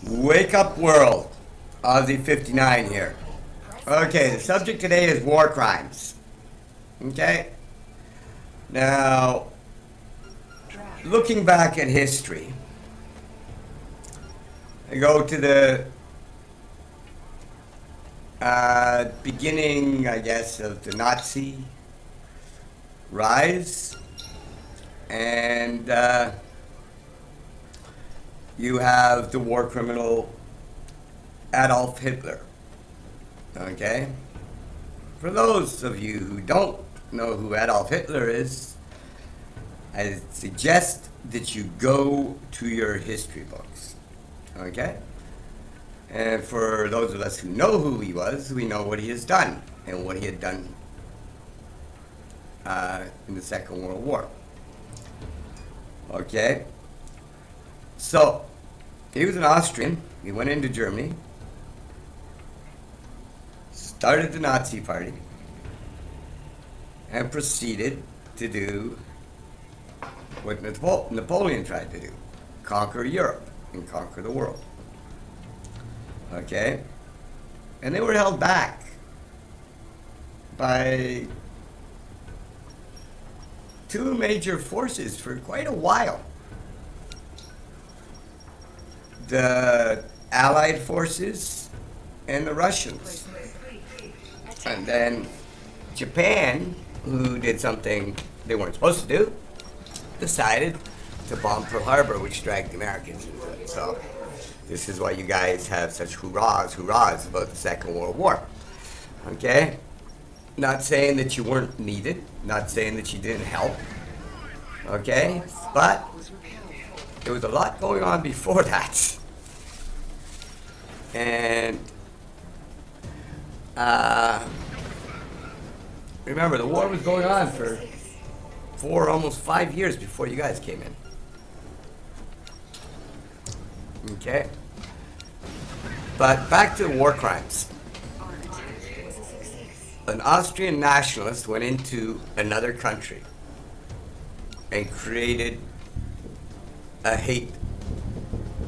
Wake up world. Aussie 59 here. Okay, the subject today is war crimes. Okay? Now, looking back at history, I go to the beginning, I guess, of the Nazi rise, and you have the war criminal Adolf Hitler. Okay? For those of you who don't know who Adolf Hitler is, I suggest that you go to your history books. Okay? And for those of us who know who he was, we know what he has done and what he had done in the Second World War. Okay? So, he was an Austrian. He went into Germany, started the Nazi Party, and proceeded to do what Napoleon tried to do: conquer Europe and conquer the world. Okay? And they were held back by two major forces for quite a while. The Allied forces and the Russians. And then Japan, who did something they weren't supposed to do, decided to bomb Pearl Harbor, which dragged the Americans into it. So this is why you guys have such hurrahs about the Second World War. Okay? Not saying that you weren't needed, not saying that you didn't help. Okay? But there was a lot going on before that. And remember, the war was going on for almost 5 years before you guys came in. Okay? But back to the war crimes. An Austrian nationalist went into another country and created a hate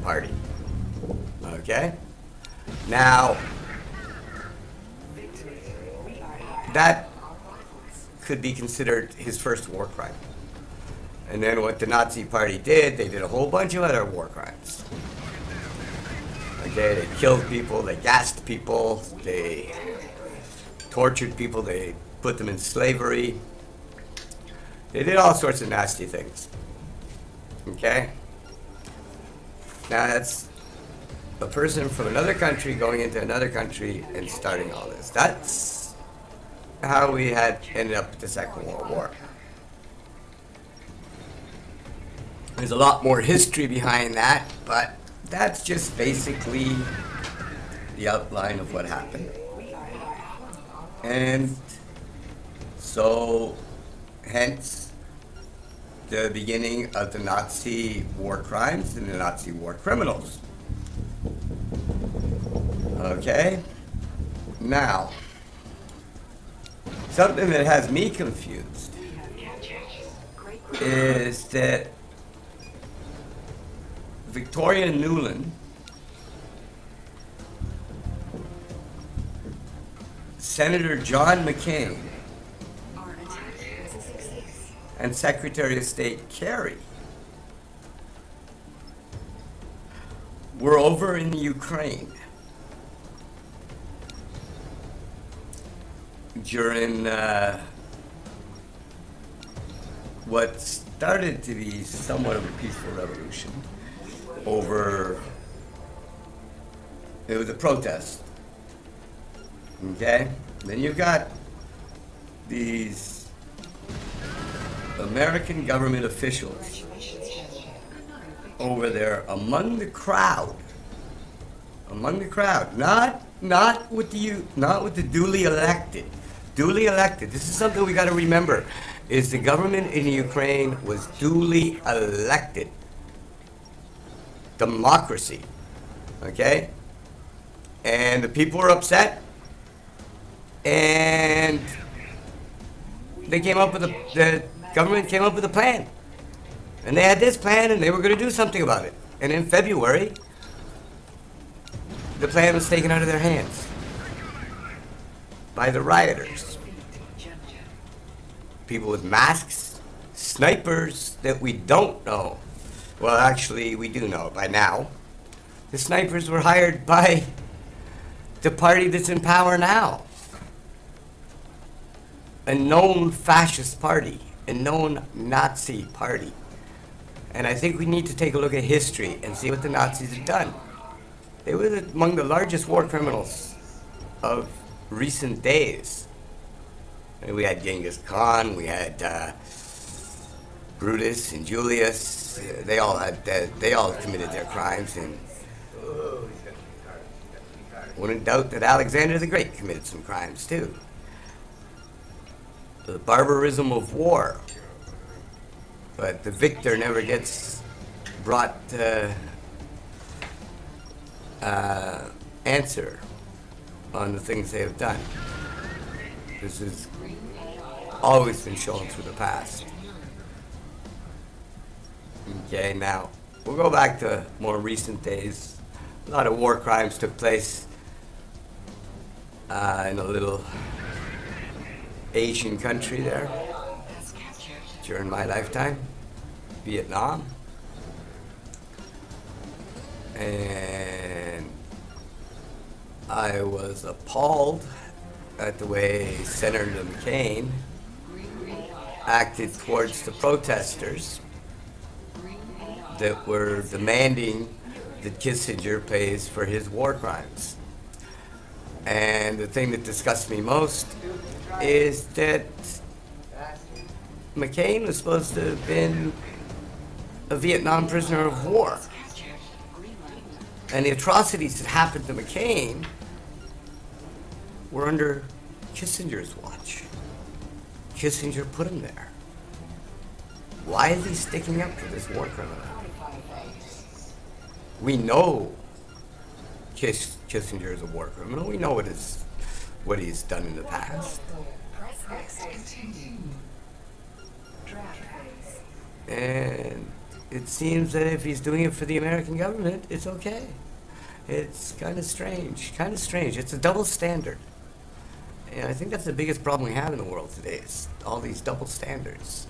party. Okay? Now, that could be considered his first war crime. And then what the Nazi Party did, they did a whole bunch of other war crimes. Okay, they killed people, they gassed people, they tortured people, they put them in slavery. They did all sorts of nasty things. Okay? Now that's a person from another country going into another country and starting all this. That's how we had ended up with the Second World War. There's a lot more history behind that, but that's just basically the outline of what happened. And so, hence, the beginning of the Nazi war crimes and the Nazi war criminals. Okay? Now, something that has me confused is that Victoria Nuland Senator John McCain and Secretary of State Kerry were over in the Ukraine during what started to be somewhat of a peaceful revolution over, it was a protest. Okay? Then you've got these American government officials over there among the crowd, not with the duly elected. Duly elected. This is something we got to remember, is the government in Ukraine was duly elected. Democracy. Okay? And the people were upset, and they came up with the government came up with a plan. And they had this plan, and they were going to do something about it. And in February, the plan was taken out of their hands by the rioters. People with masks, snipers that we don't know. Well, actually, we do know by now. The snipers were hired by the party that's in power now. A known fascist party, a known Nazi party. And I think we need to take a look at history and see what the Nazis have done. They were among the largest war criminals of recent days. And we had Genghis Khan, we had Brutus and Julius. They all committed their crimes, and wouldn't doubt that Alexander the Great committed some crimes too. The barbarism of war. But the victor never gets brought answer on the things they have done. This has always been shown through the past. Okay, now we'll go back to more recent days. A lot of war crimes took place in a little Asian country there during my lifetime, Vietnam. And I was appalled at the way Senator McCain acted towards the protesters that were demanding that Kissinger pays for his war crimes. And the thing that disgusts me most is that McCain was supposed to have been a Vietnam prisoner of war. And the atrocities that happened to McCain were under Kissinger's watch. Kissinger put him there. Why is he sticking up for this war criminal? We know Kissinger is a war criminal. We know what he's done in the past. And it seems that if he's doing it for the American government, it's okay. It's kind of strange. It's a double standard. And I think that's the biggest problem we have in the world today, is all these double standards.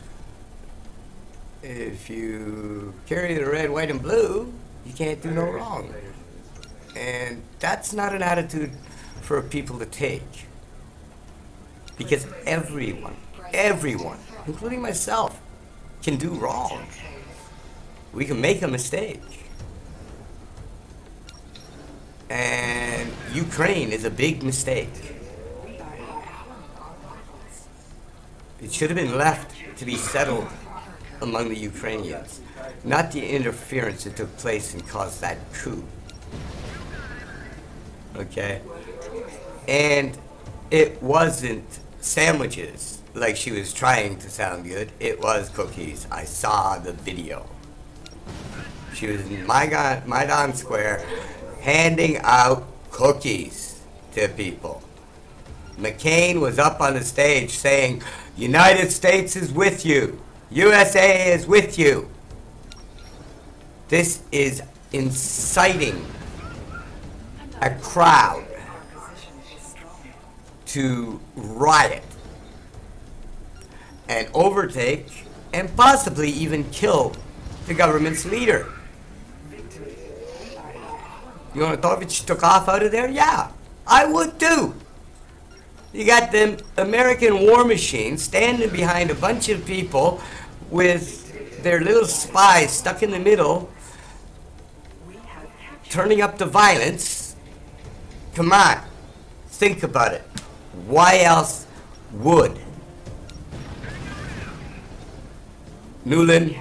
If you carry the red, white, and blue, you can't do no wrong. And that's not an attitude for people to take. Because everyone, including myself, can do wrong. We can make a mistake. And Ukraine is a big mistake. It should have been left to be settled among the Ukrainians, not the interference that took place and caused that coup. Okay? And it wasn't sandwiches like she was trying to sound good. It was cookies. I saw the video. She was in Maidan Square handing out cookies to people. McCain was up on the stage saying, "United States is with you. USA is with you." This is inciting a crowd to riot and overtake and possibly even kill the government's leader. Yanukovych took off out of there? Yeah, I would too. You got them American war machines standing behind a bunch of people with their little spies stuck in the middle, turning up the violence. Come on, think about it. Why else would Newland,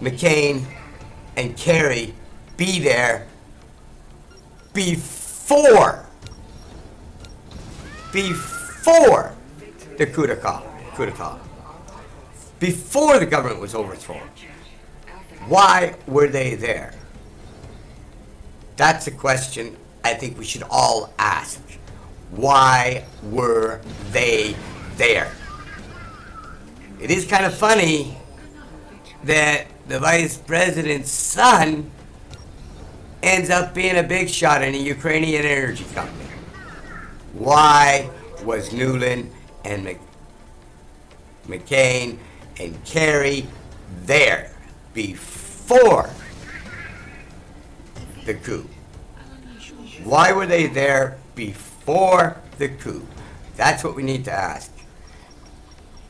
McCain, and Kerry be there before the coup d'etat, before the government was overthrown? Why were they there? That's a question I think we should all ask. Why were they there? It is kind of funny that the vice president's son ends up being a big shot in a Ukrainian energy company. Why was Newland and McCain and Kerry there before the coup? Why were they there before the coup? That's what we need to ask.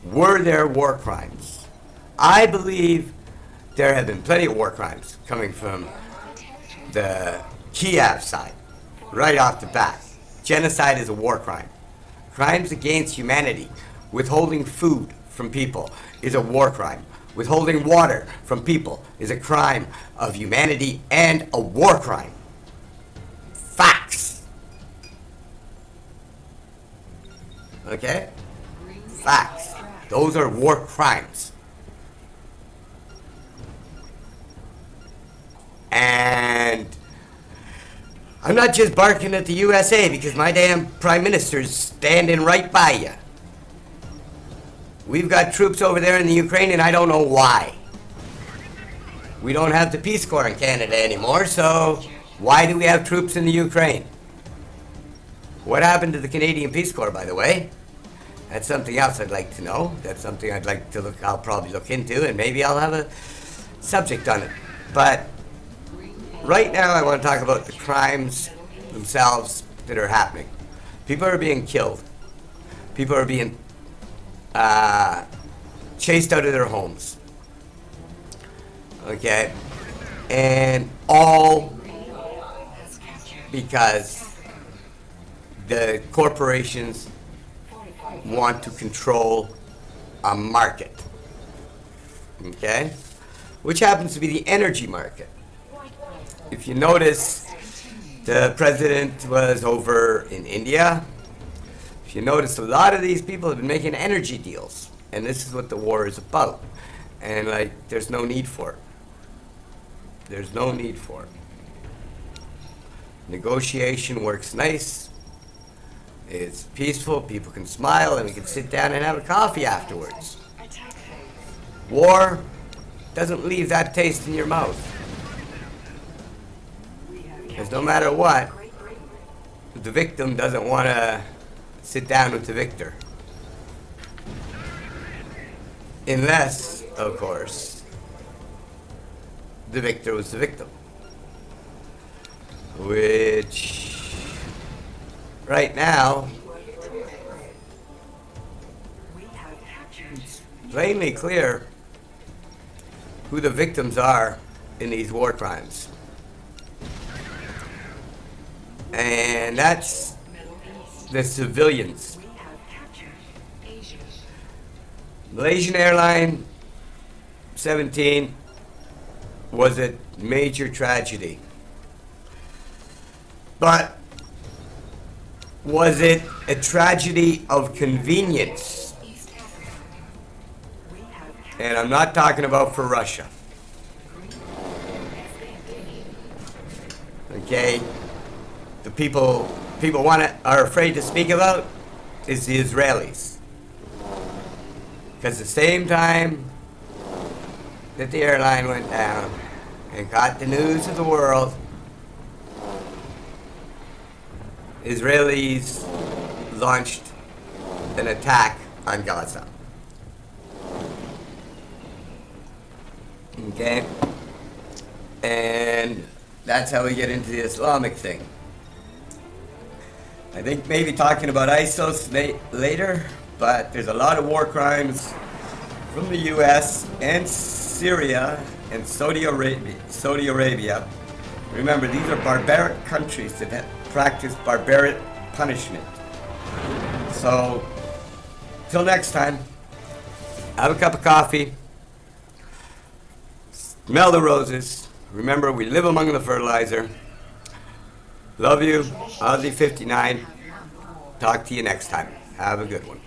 Were there war crimes? I believe there have been plenty of war crimes coming from the Kiev side, right off the bat. Genocide is a war crime. Crimes against humanity, withholding food from people, is a war crime. Withholding water from people is a crime of humanity and a war crime. Facts. Okay? Facts. Those are war crimes. And I'm not just barking at the USA because my damn Prime Minister's standing right by you. We've got troops over there in the Ukraine and I don't know why. We don't have the Peace Corps in Canada anymore, so why do we have troops in the Ukraine? What happened to the Canadian Peace Corps, by the way? That's something else I'd like to know. That's something I'd like to look, I'll probably look into, and maybe I'll have a subject on it. But right now I want to talk about the crimes themselves that are happening. People are being killed. People are being chased out of their homes. Okay? And all because the corporations want to control a market. Okay? Which happens to be the energy market. If you notice, the president was over in India. If you notice, a lot of these people have been making energy deals. And this is what the war is about. And like, there's no need for it. There's no need for it. Negotiation works nice. It's peaceful, people can smile, and we can sit down and have a coffee afterwards. War doesn't leave that taste in your mouth. Because no matter what, the victim doesn't want to sit down with the victor. Unless, of course, the victor was the victim. Which, right now, it's plainly clear who the victims are in these war crimes. And that's the civilians. Malaysian Airline 17 was a major tragedy. But was it a tragedy of convenience? And I'm not talking about for Russia. Okay? The people are afraid to speak about is the Israelis. Because the same time that the airline went down and got the news of the world, Israelis launched an attack on Gaza. Okay? And that's how we get into the Islamic thing. I think maybe talking about ISIS later, but there's a lot of war crimes from the US and Syria and Saudi Arabia. Remember, these are barbaric countries that practice barbaric punishment. So, till next time, have a cup of coffee, smell the roses. Remember, we live among the fertilizer. Love you, Ozzy59. Talk to you next time. Have a good one.